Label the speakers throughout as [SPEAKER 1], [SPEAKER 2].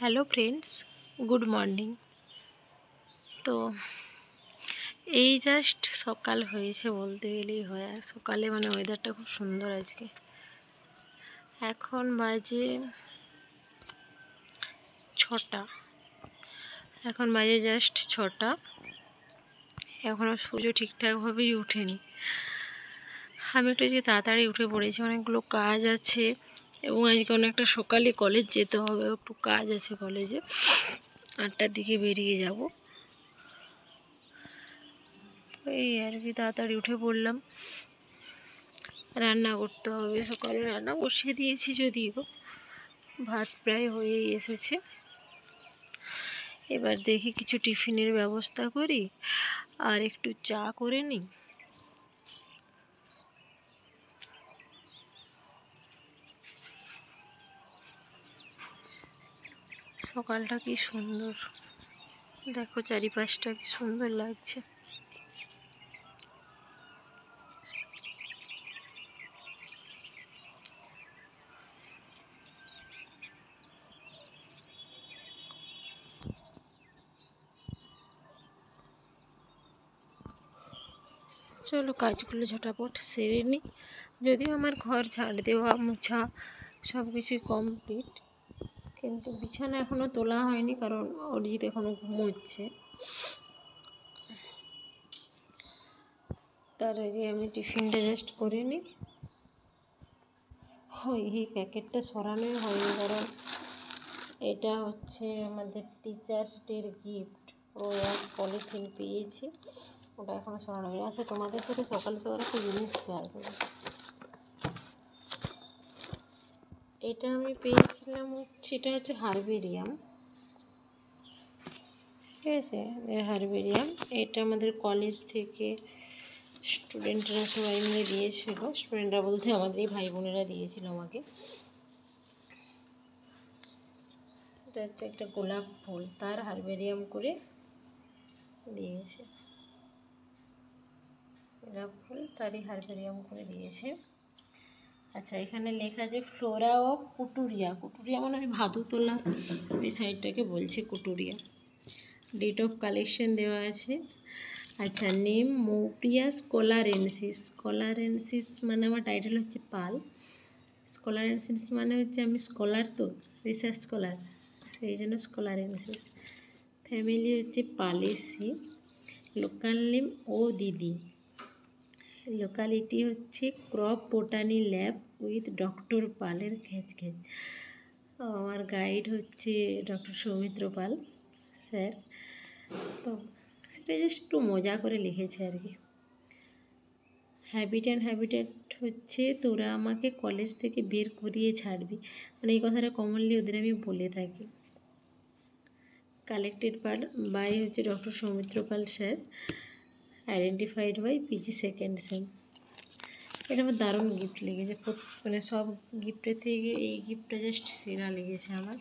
[SPEAKER 1] Hello friends, good morning. তো এই just সকাল হয়েছে বলতে গেলেই হয়। আর সকালে ওয়েদারটা খুব সুন্দর আজকে। এখন বাজে 6টা, জাস্ট 6টা। এখনও সূর্য ঠিকঠাকভাবেই ওঠেনি। আমি একটু আজকে তাড়াতাড়ি উঠে পড়েছি, অনেকগুলো কাজ আছে এবং আজকে অনেকটা সকালে কলেজ যেতে হবে। একটু কাজ আছে কলেজে, 8টার দিকে বেরিয়ে যাব। এই আর কি, তাড়াতাড়ি উঠে পড়লাম। রান্না করতে হবে, সকালে রান্না বসিয়ে দিয়েছি, যদিও ভাত প্রায় হয়েই এসেছে। এবার দেখি কিছু টিফিনের ব্যবস্থা করি আর একটু চা করে নিই। সকালটা কি সুন্দর, দেখো চারিপাশটা কি সুন্দর লাগছে। চলো কাজগুলো ঝটাপট সেরে নিই। যদিও আমার ঘর ঝাড় দেওয়া মোছা সব কিছুই কমপ্লিট, কিন্তু বিছানা এখনও তোলা হয়নি, কারণ অরিজিৎ এখনও ঘুমোচ্ছে। তার আগে আমি টিফিনটা জাস্ট করে নিই। এই প্যাকেটটা সরানোই হয়নি, কারণ এটা হচ্ছে আমাদের টিচার্স ডের গিফট। ও এক পলিথিন পেয়েছি, ওটা এখনও সরানো হয়নি। আচ্ছা, তোমাদের সাথে সকালে একটা জিনিস শেয়ার করি। এটা আমি পেয়েছিলাম এটা হচ্ছে হারবেরিয়াম, ঠিক আছে, হারবেরিয়াম। এটা আমাদের কলেজ থেকে স্টুডেন্টরা সবাই মিলে দিয়েছিল। স্টুডেন্টরা বলতে আমাদের এই ভাই বোনেরা দিয়েছিল আমাকে। এটা হচ্ছে একটা গোলাপ ফুল, তার হারবেরিয়াম করে দিয়েছে। গোলাপ ফুল তারই হারবেরিয়াম করে দিয়েছে। আচ্ছা, এখানে লেখা আছে ফ্লোরা অফ কুটুরিয়া। কুটুরিয়া মানে আমি ভাদুতলা এই সাইডটাকে বলছে কুটুরিয়া। ডেট অফ কালেকশন দেওয়া আছে। আচ্ছা, নেম মৌপিয়া স্কলারেন্সিস। স্কলারেন্সিস মানে আমার টাইটেল হচ্ছে পাল। স্কলারেন্সিস মানে হচ্ছে আমি স্কলার, তো রিসার্চ স্কলার, সেই জন্য স্কলারেন্সিস। ফ্যামিলি হচ্ছে পালেসি। লোকাল নেম ও দিদি। লোকালিটি হচ্ছে crop botany lab with doctor পালের ঘেঁচ। আমার গাইড হচ্ছে ডক্টর সৌমিত্র পাল স্যার। তো সেটা জাস্ট একটু মজা করে লিখেছে আর কি। হ্যাবিটেট হচ্ছে তোরা আমাকে কলেজ থেকে বের করিয়ে ছাড়বি, মানে এই কথাটা কমনলি ওদের আমি বলে থাকি। কালেক্টেড বাই হচ্ছে doctor Soumitra Pal sir, identified by PG second sem. এটা আমার দারুণ গিফট লেগেছে, সব গিফটের থেকে এই গিফটটা জাস্ট সেরা লেগেছে আমার।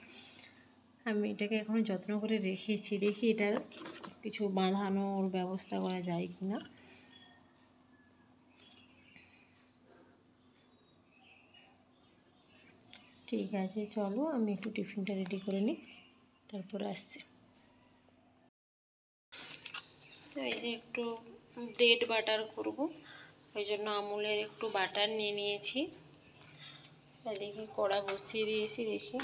[SPEAKER 1] আমি এটাকে এখনও যত্ন করে রেখেছি, দেখি এটার কিছু বাঁধানোর ব্যবস্থা করা যায় কি না। ঠিক আছে, চলো আমি একটু টিফিনটা রেডি করে নিই, তারপরে আসছি। এই যে একটু ব্রেড বাটার করব, ওই জন্য আমুলের একটু বাটার নিয়ে নিয়েছি। দেখি কড়া বসিয়ে দিয়েছি, দেখি।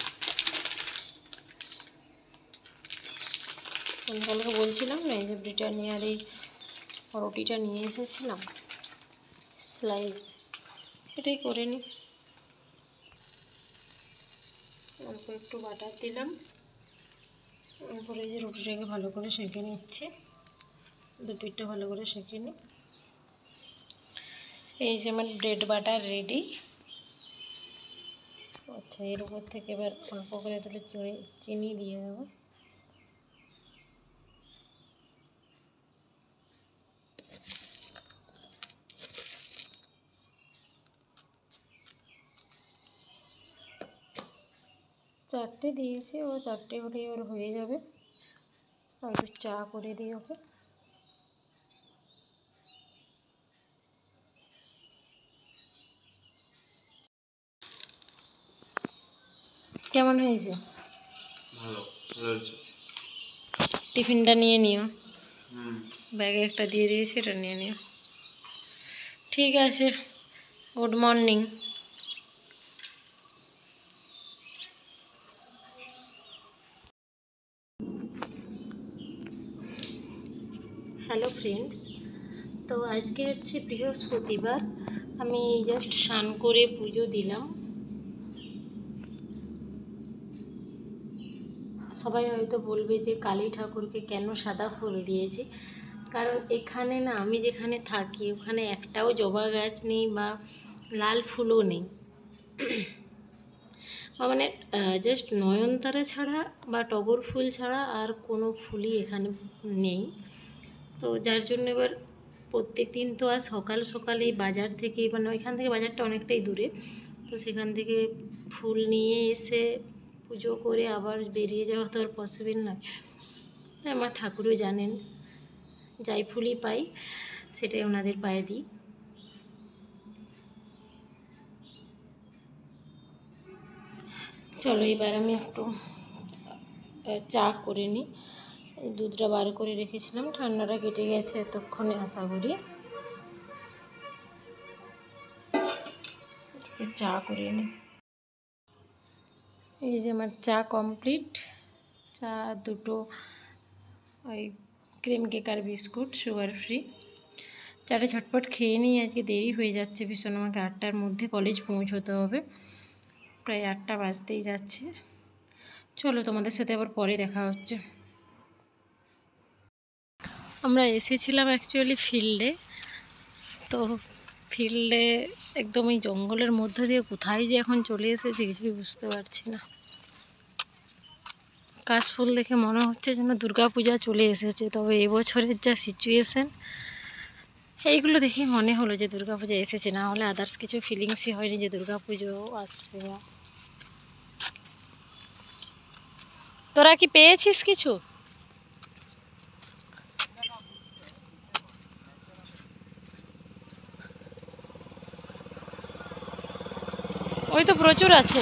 [SPEAKER 1] কালকে বলছিলাম না, এই যে ব্রিটানিয়ার এই রুটিটা নিয়ে এসেছিলাম স্লাইস, এটাই করে নিই। অল্প একটু বাটার দিলাম, তারপরে এই যে রুটিটাকে ভালো করে সেঁকে নিচ্ছি, দু পিঠটা ভালো করে সেঁকে নিই। এই যে আমার ব্রেড বাটার রেডি। আচ্ছা, এর উপর থেকে এবার অল্প করে দুটো চিনি দিয়ে দেবো। চারটে দিয়েছি, ও চারটে হলেই ওর হয়ে যাবে। আর একটু চা করে দিই ওকে। কেমন হয়েছে? টিফিনটা নিয়ে নিও, ব্যাগে একটা দিয়ে দিয়েছি, এটা নিয়ে নিও। ঠিক আছে, গুড মর্নিং। হ্যালো ফ্রেন্ডস, তো আজকে হচ্ছে বৃহস্পতিবার। আমি জাস্ট স্নান করে পুজো দিলাম। সবাই হয়তো বলবে যে কালী ঠাকুরকে কেন সাদা ফুল দিয়েছে, কারণ এখানে না, আমি যেখানে থাকি ওখানে একটাও জবা গাছ নেই বা লাল ফুলও নেই, মানে জাস্ট নয়নতারা ছাড়া বা টগর ফুল ছাড়া আর কোনো ফুলই এখানে নেই। তো যার জন্য এবার প্রত্যেক দিন তো আর সকাল সকাল এই বাজার থেকে, মানে ওইখান থেকে বাজারটা অনেকটাই দূরে, তো সেখান থেকে ফুল নিয়ে এসে পুজো করে আবার বেরিয়ে যাওয়া তো আর পসিবল নয়। আমার ঠাকুরও জানেন, যাই ফুলই পাই সেটাই ওনাদের পায়ে দিই। চলো এবার আমি একটু চা করে নিই। দুধটা বার করে রেখেছিলাম, ঠান্ডাটা কেটে গেছে এতক্ষণে আশা করি। চা করে নিই। এই যে আমার চা কমপ্লিট। চা দুটো ওই ক্রিম কেক আর বিস্কুট, সুগার ফ্রি। চাটা ঝটপট খেয়ে নিই, আজকে দেরি হয়ে যাচ্ছে ভীষণ। আমাকে 8টার মধ্যে কলেজ পৌঁছতে হবে, প্রায় 8টা বাজতেই যাচ্ছে। চলো তোমাদের সাথে আবার পরে দেখা হচ্ছে। আমরা এসেছিলাম অ্যাকচুয়ালি ফিল্ডে, তো ফিল্ডে একদম এই জঙ্গলের মধ্য দিয়ে কোথায় যে এখন চলে এসেছি কিছুই বুঝতে পারছি না। কাশফুল দেখে মনে হচ্ছে যেন দুর্গাপূজা চলে এসেছে, তবে এবছরের যা সিচুয়েশান, এইগুলো দেখেই মনে হলো যে দুর্গাপূজা এসেছে, না হলে আদার্স কিছু ফিলিংসই হয়নি যে দুর্গাপুজো আসছে। তোরা কি পেয়েছিস কিছু? ওই তো প্রচুর আছে।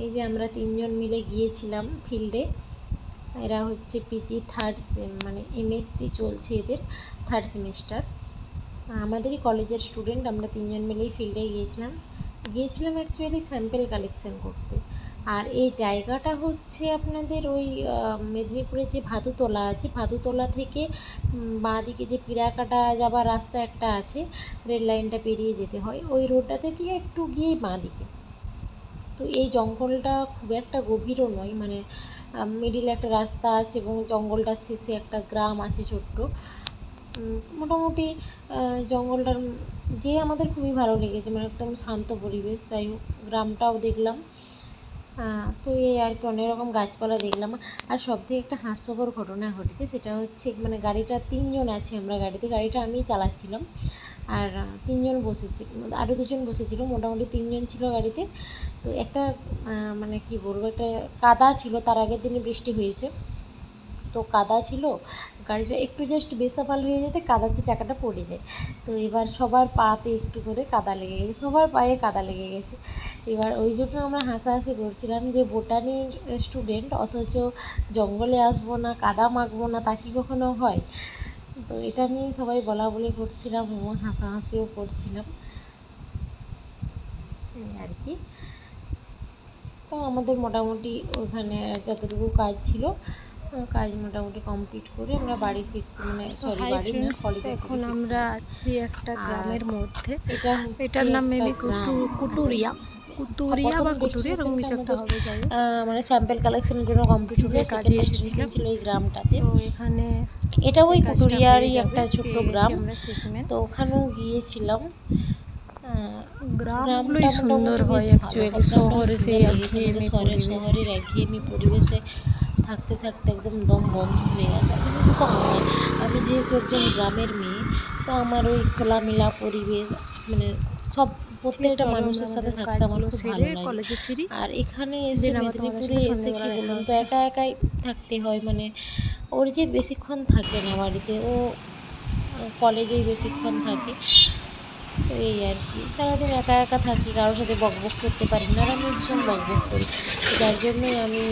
[SPEAKER 1] এই যে আমরা 3জন মিলে গিয়েছিলাম ফিল্ডে। এরা হচ্ছে পিজি 3rd সেম, মানে এমএসসি চলছে এদের 3rd সেমিস্টার। আমাদেরই কলেজের স্টুডেন্ট। আমরা 3জন মিলেই ফিল্ডে গিয়েছিলাম অ্যাকচুয়ালি স্যাম্পেল কালেকশন করতে। আর এই জায়গাটা হচ্ছে আপনাদের ওই মেদিনীপুরের যে ভাদুতলা আছে, ভাদুতলা থেকে বাঁ দিকে যে পিড়াকাটা যাবার রাস্তা একটা আছে, রেল লাইনটা পেরিয়ে যেতে হয়, ওই রোডটাতে গিয়ে একটু গিয়ে বাঁ দিকে। তো এই জঙ্গলটা খুব একটা গভীরও নয়, মানে মিডিলে একটা রাস্তা আছে এবং জঙ্গলটার শেষে একটা গ্রাম আছে ছোট্ট। মোটামুটি জঙ্গলটার যে আমাদের খুবই ভালো লেগেছে, মানে একদম শান্ত পরিবেশ। যাই হোক, গ্রামটাও দেখলাম। তো এই আর কি অনেক রকম গাছপালা দেখলাম। আর সব থেকে একটা হাস্যকর ঘটনা ঘটেছে, সেটা হচ্ছে মানে গাড়িটা 3জন আছি আমরা গাড়িতে, গাড়িটা আমিই চালাচ্ছিলাম। আর 3জন বসেছি, আরও 2জন বসেছিল, মোটামুটি 3জন ছিল গাড়িতে। তো একটা মানে কি বলবো, একটা কাদা ছিল, তার আগের দিনে বৃষ্টি হয়েছে, তো কাদা ছিল, গাড়িটা একটু জাস্ট বেসামাল হয়ে যেতে কাদাতে চাকাটা পড়ে যায়। তো এবার সবার পাতে একটু করে কাদা লেগে গেছে, সবার পায়ে কাদা লেগে গেছে। এবার ওই জন্য আমরা হাসাহাসি করছিলাম যে বোটানির স্টুডেন্ট, অথচ জঙ্গলে আসবো না, কাদা মাখবো না, তা কি কখনো হয়? তো এটা নিয়ে সবাই বলা বলি করছিলাম এবং হাসাহাসিও করছিলাম আর কি। তো আমাদের মোটামুটি ওখানে যতটুকু কাজ ছিল, কাজ মোটামুটি কমপ্লিট করে আমরা বাড়ি ফিরছি, মানে সরি বাড়ি না, এখন আমরা আছি একটা গ্রামের মধ্যে। এটার নাম মেবি কুটুরিয়া বা কুটুরিয়া, এরকম কিছু একটা হবে। যাই হোক, মানে স্যাম্পেল কালেকশনের জন্য কমপ্লিট হয়ে কাজে এসেছিলাম ছিল এই গ্রামটাতে। তো এখানে এটা ওই কুটুরিয়ারই একটা ছোট্ট গ্রাম, তো ওখানেও গিয়েছিলাম। গ্রামগুলোই সুন্দর হয় অ্যাকচুয়ালি, শহরে সেই শহরের একঘেয়েমি পরিবেশে থাকতে থাকতে একদম দম বন্ধ হয়ে গেছে। বিশেষত আমি যেহেতু একজন গ্রামের মেয়ে, তো আমার ওই খোলামেলা পরিবেশ, মানে সব প্রত্যেকটা মানুষের সাথে থাকতে আমার খুব ভালো লাগে। আর এখানে এসে মেদিনীপুরে এসে কি বলুন তো একা একাই থাকতে হয়, মানে অরিজিৎ বেশিক্ষণ থাকে না বাড়িতে, ও কলেজেই বেশিক্ষণ থাকে। তো এই আর কি, সারাদিন একা একা থাকি, কারোর সাথে বকবক করতে পারি না, আর আমি ভীষণ বকবক করি। যার জন্যই আমি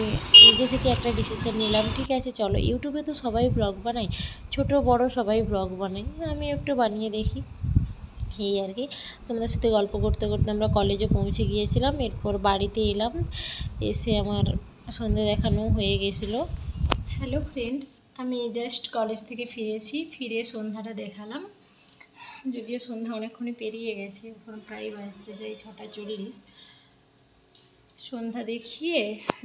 [SPEAKER 1] নিজে থেকে একটা ডিসিশন নিলাম, ঠিক আছে চলো, ইউটিউবে তো সবাই ব্লগ বানায়, ছোট বড় সবাই ব্লগ বানায়, আমি একটু বানিয়ে দেখি। এই আর কি, তোমাদের সাথে গল্প করতে করতে আমরা কলেজে পৌঁছে গিয়েছিলাম। এরপর বাড়িতে এলাম, এসে আমার সন্ধে দেখানো হয়ে গেছিলো। হ্যালো ফ্রেন্ডস, আমি জাস্ট কলেজ থেকে ফিরেছি, ফিরে সন্ধ্যাটা দেখালাম। যদিও সন্ধ্যা অনেকক্ষণই পেরিয়ে গেছে, এখন প্রায় বাজতে যাই 6:40। সন্ধ্যা দেখিয়ে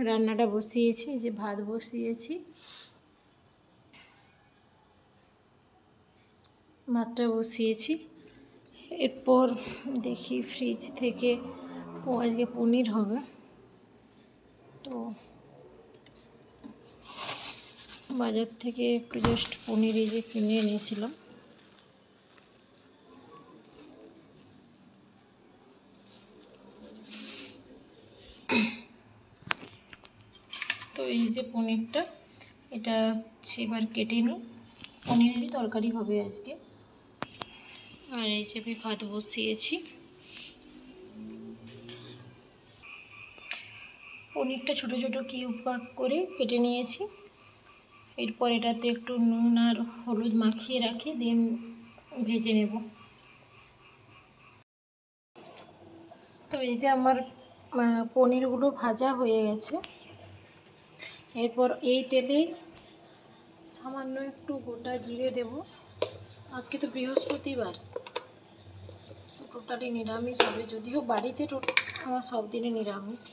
[SPEAKER 1] রান্নাটা বসিয়েছি, যে ভাত বসিয়েছি, ভাতটা বসিয়েছি। এরপর দেখি ফ্রিজ থেকে, ও আজকে পনির হবে, তো বাজার থেকে একটু জাস্ট পনির এই যে কিনে এনেছিলাম। তো এই যে পনিরটা, এটা হচ্ছে এবার কেটে নিই, পনিরেরই তরকারি হবে আজকে। আর এই যে আমি ভাত বসিয়েছি, পনিরটা ছোটো ছোটো কিউব করে কেটে নিয়েছি। এরপর এটাতে একটু নুন আর হলুদ মাখিয়ে রাখি, দেন ভেজে নেব। তো এই যে আমার পনিরগুলো ভাজা হয়ে গেছে। এরপর এই তেলেই সামান্য একটু গোটা জিরে দেব। আজকে তো বৃহস্পতিবার, তো টোটালি নিরামিষ হবে, যদিও বাড়িতে আমার সব দিনে নিরামিষ।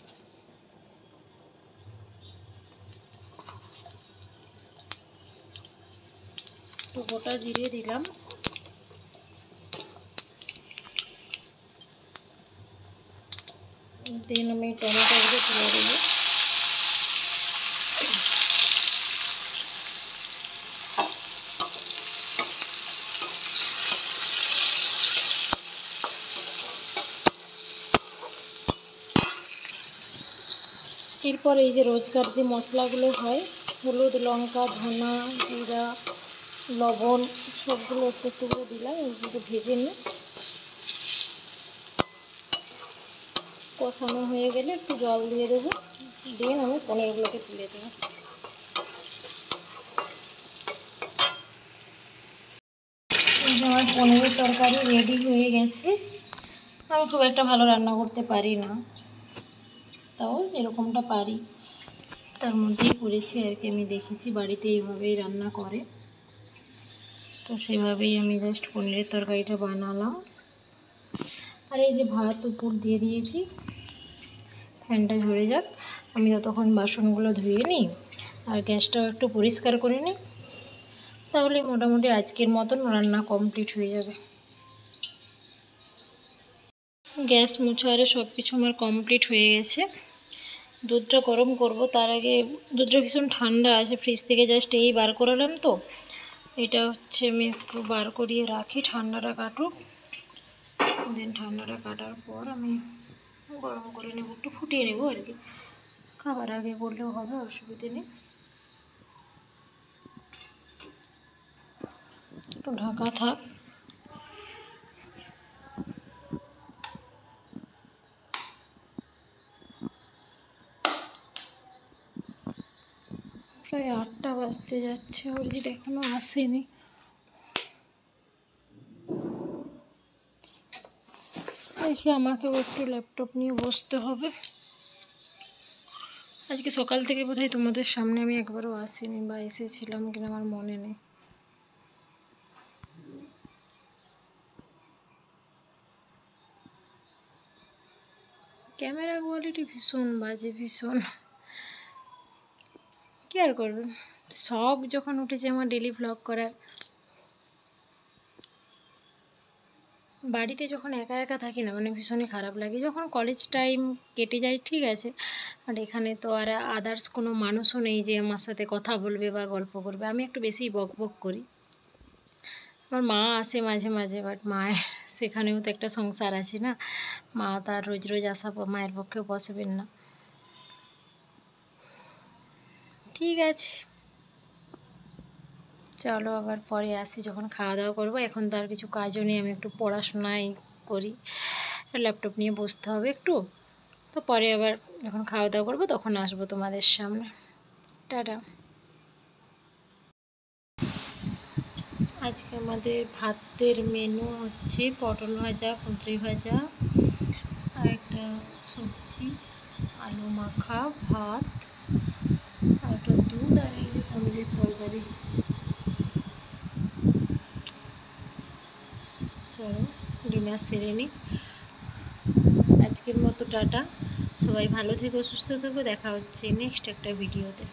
[SPEAKER 1] তো গোটা জিরে দিলাম, দেন আমি টমেটোগুলো তুলে দেবো। এরপর এই যে রোজকার যে মশলাগুলো হয়, হলুদ, লঙ্কা, ধনা, জিরা, লবণ, সবগুলো একটু একটু করে দিলাম, এগুলো ভেজে নিই। কষানো হয়ে গেলে একটু জল দিয়ে দেবো, দিয়ে আমি পনিরগুলোকে তুলে দেবো। আমার পনিরের তরকারি রেডি হয়ে গেছে। আমি খুব একটা ভালো রান্না করতে পারি না, তাও এরকমটা পারি, তার মধ্যেই করেছি আর কি। আমি দেখেছি বাড়িতে এইভাবেই রান্না করে, তো সেভাবেই আমি জাস্ট পনিরের তরকারিটা বানালাম। আর এই যে ভাত উপর দিয়ে দিয়েছি, ফ্যানটা ঝরে যাক, আমি ততক্ষণ বাসনগুলো ধুয়ে নিই আর গ্যাসটাও একটু পরিষ্কার করে নিই, তাহলে মোটামুটি আজকের মতন রান্না কমপ্লিট হয়ে যাবে। গ্যাস মোছা আর সব কিছু আমার কমপ্লিট হয়ে গেছে। দুধটা গরম করব, তার আগে দুধটা ভীষণ ঠান্ডা আছে, ফ্রিজ থেকে জাস্ট এই বার করালাম, তো এটা হচ্ছে আমি একটু বার করিয়ে রাখি, ঠান্ডাটা কাটুক, দেন ঠান্ডাটা কাটার পর আমি গরম করে নেব, একটু ফুটিয়ে নেব আর কি, খাবার আগে করলেও হবে, অসুবিধে নেই। একটু ঢাকা থাক। প্রায় 8টা বাজতে যাচ্ছে, অরিজিৎ এখনো আসেনি। দেখি আমাকেও একটু ল্যাপটপ নিয়ে বসতে হবে। আজকে সকাল থেকে বোধহয় তোমাদের সামনে আমি একবারও আসিনি, বা এসেছিলাম কিনা আমার মনে নেই। ক্যামেরা কোয়ালিটি ভীষণ বাজে, ভীষণ, কি আর করবে, শখ যখন উঠেছে আমার ডেলি ভ্লগ করার। বাড়িতে যখন একা একা থাকি না, মানে ভীষণই খারাপ লাগে। যখন কলেজ টাইম কেটে যায় ঠিক আছে, আর এখানে তো আর আদার্স কোনো মানুষও নেই যে আমার সাথে কথা বলবে বা গল্প করবে। আমি একটু বেশি বক বক করি। আমার মা আসে মাঝে মাঝে, বাট মায়ের সেখানেও তো একটা সংসার আছে না, মা তার রোজ রোজ আসা মায়ের পক্ষেও পসিবল না। ঠিক আছে, চলো আবার পরে আসি যখন খাওয়া দাওয়া করবো। এখন তো আর কিছু কাজও নেই, আমি একটু পড়াশোনাই করি, ল্যাপটপ নিয়ে বসতে হবে একটু। তো পরে আবার যখন খাওয়া দাওয়া করবো তখন আসবো তোমাদের সামনে। টাটা। আজকে আমাদের ভাতের মেনু হচ্ছে পটল ভাজা, কুঁদরি ভাজা, আর একটা সবজি, আলু মাখা, ভাত, আর একটা দুধ, আর এই পনিরের তরকারি। চলো ডিনার সেরে নিই। আজকের মতো টাটা, সবাই ভালো থেকো, সুস্থ থেকো, দেখা হচ্ছে নেক্সট একটা ভিডিওতে।